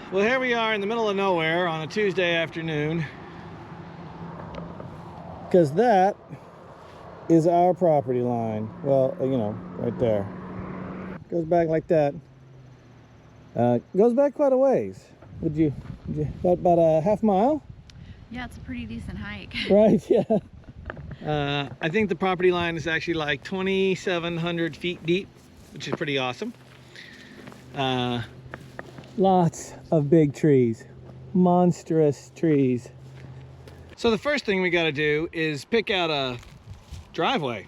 Well, here we are in the middle of nowhere on a Tuesday afternoon. Because that is our property line. Well, you know, right there. Goes back like that. Goes back quite a ways. Would you about a half mile? Yeah, it's a pretty decent hike. Right, yeah. I think the property line is actually like 2,700 feet deep, which is pretty awesome. Lots of big trees, monstrous trees. So the first thing we got to do is pick out a driveway,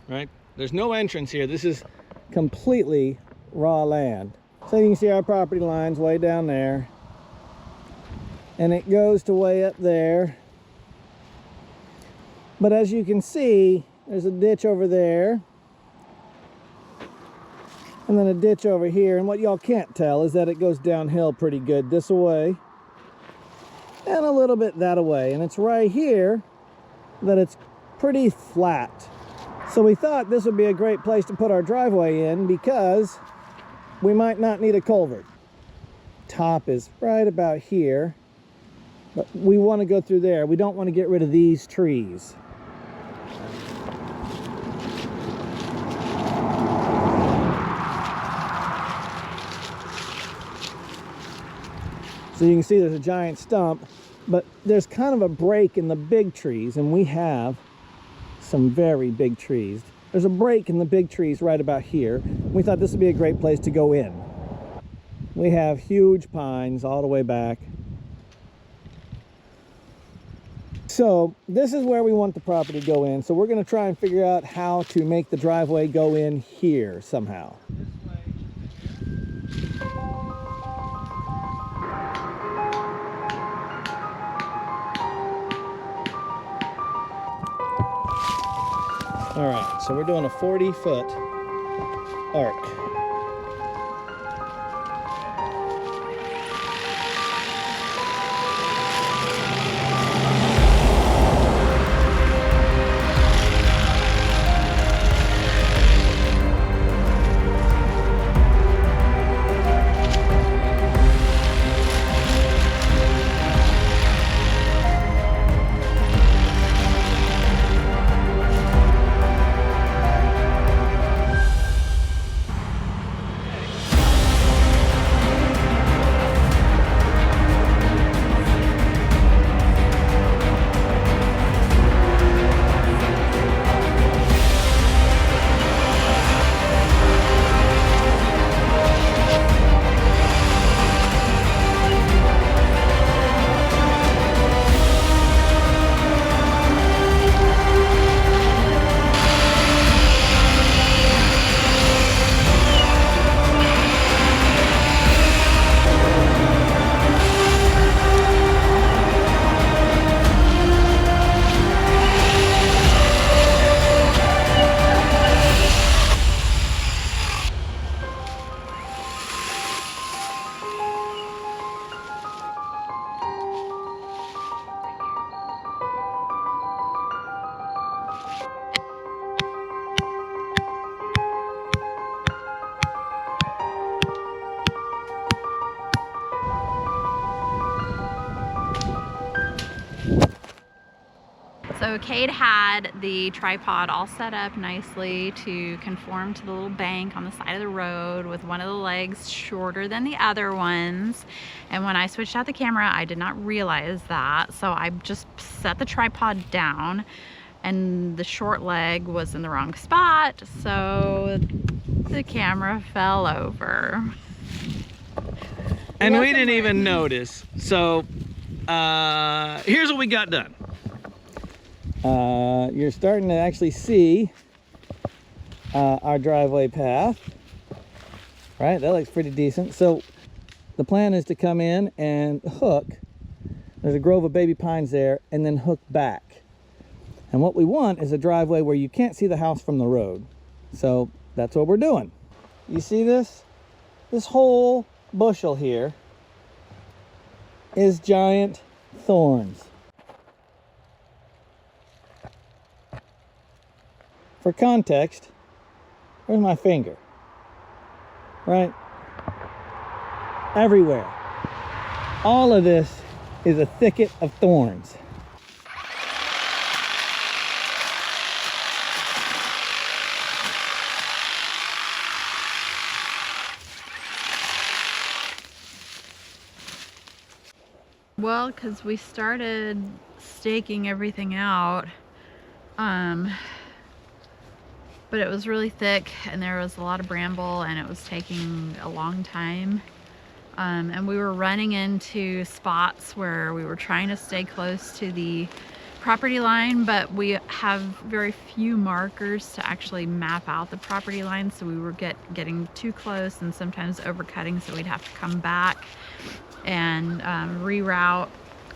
right? There's no entrance here. This is completely raw land. So you can see our property line's way down there, and it goes to way up there. But as you can see, there's a ditch over there, and then a ditch over here. And what y'all can't tell is that it goes downhill pretty good this way and a little bit that way. And it's right here that it's pretty flat. So we thought this would be a great place to put our driveway in because we might not need a culvert. Top is right about here, but we want to go through there. We don't want to get rid of these trees. So you can see there's a giant stump, but there's kind of a break in the big trees, and we have some very big trees. There's a break in the big trees right about here. We thought this would be a great place to go in. We have huge pines all the way back. So this is where we want the property to go in. So we're going to try and figure out how to make the driveway go in here somehow. All right, so we're doing a 40-foot arc. So Cade had the tripod all set up nicely to conform to the little bank on the side of the road with one of the legs shorter than the other ones. And when I switched out the camera, I did not realize that. So I just set the tripod down and the short leg was in the wrong spot. So the camera fell over. And we didn't even notice. So here's what we got done. You're starting to actually see our driveway path, right? That looks pretty decent. So the plan is to come in and hook. There's a grove of baby pines there, and then hook back. And what we want is a driveway where you can't see the house from the road. So that's what we're doing. You see this? This whole bushel here is giant thorns. For context, where's my finger? Right? Everywhere. all of this is a thicket of thorns. Well, because we started staking everything out, but it was really thick and there was a lot of bramble and it was taking a long time. And we were running into spots where we were trying to stay close to the property line, but we have very few markers to actually map out the property line, so we were getting too close and sometimes overcutting, so we'd have to come back and reroute.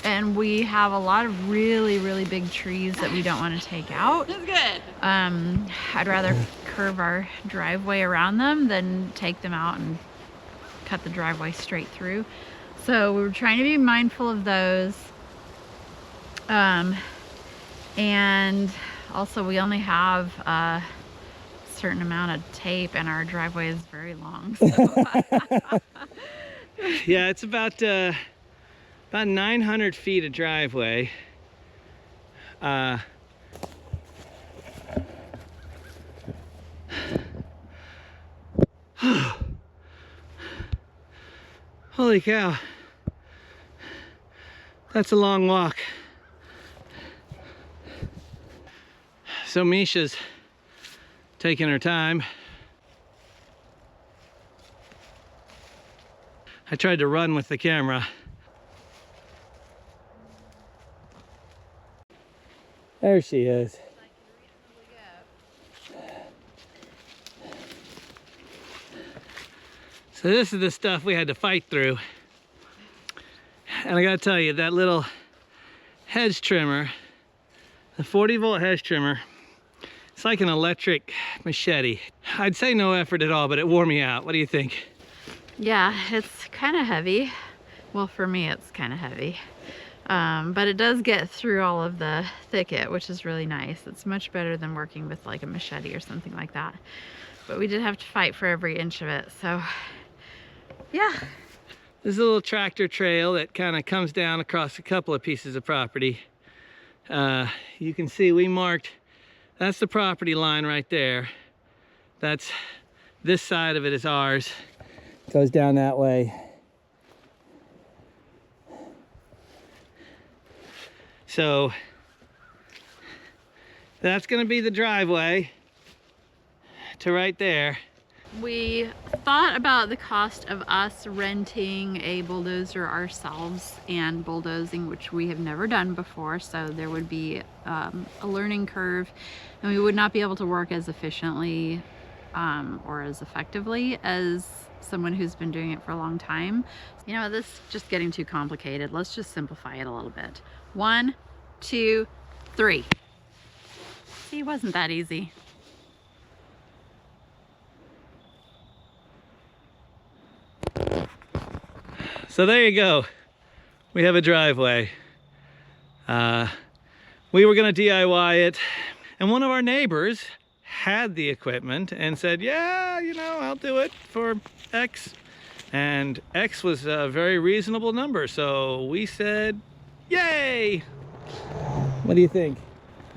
And we have a lot of really big trees that we don't want to take out. That's good. I'd rather curve our driveway around them than take them out and cut the driveway straight through. So we were trying to be mindful of those. And also we only have a certain amount of tape and our driveway is very long. So. Yeah, it's about 900 feet of driveway. Holy cow. That's a long walk. So Misha's taking her time. I tried to run with the camera. There she is. So this is the stuff we had to fight through. And I gotta tell you, that little hedge trimmer, the 40-volt hedge trimmer, it's like an electric machete. I'd say no effort at all, but it wore me out. What do you think? Yeah, it's kind of heavy. Well, for me, it's kind of heavy. But it does get through all of the thicket, which is really nice. It's much better than working with like a machete or something like that. But we did have to fight for every inch of it, so yeah. There's a little tractor trail that kind of comes down across a couple of pieces of property. You can see we marked, that's the property line right there. That's, this side of it is ours. Goes down that way. So that's going to be the driveway to right there. We thought about the cost of us renting a bulldozer ourselves and bulldozing, which we have never done before, so there would be a learning curve and we would not be able to work as efficiently or as effectively as someone who's been doing it for a long time. You know, this is just getting too complicated. Let's just simplify it a little bit. 1, 2, 3. See, it wasn't that easy. So there you go. We have a driveway. We were gonna DIY it, and one of our neighbors had the equipment and said, yeah, you know, I'll do it for X. And X was a very reasonable number, so we said, yay! What do you think?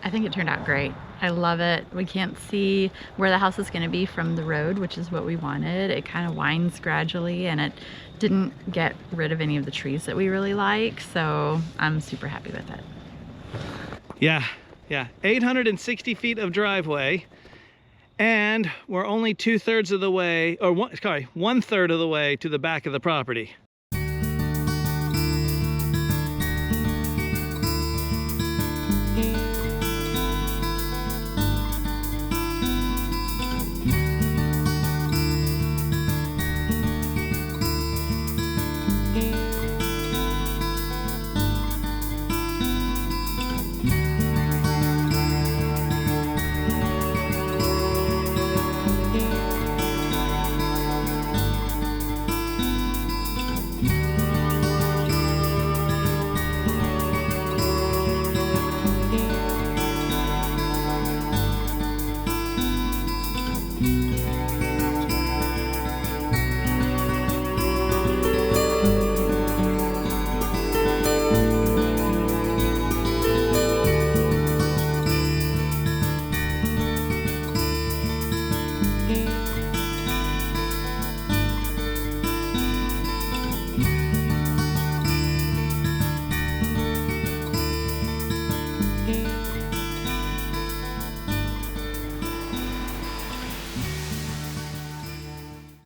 I think it turned out great. I love it. We can't see where the house is going to be from the road, which is what we wanted. It kind of winds gradually and it didn't get rid of any of the trees that we really like, so I'm super happy with it. Yeah, 860 feet of driveway, and we're only 2/3 of the way, or 1/3 of the way to the back of the property.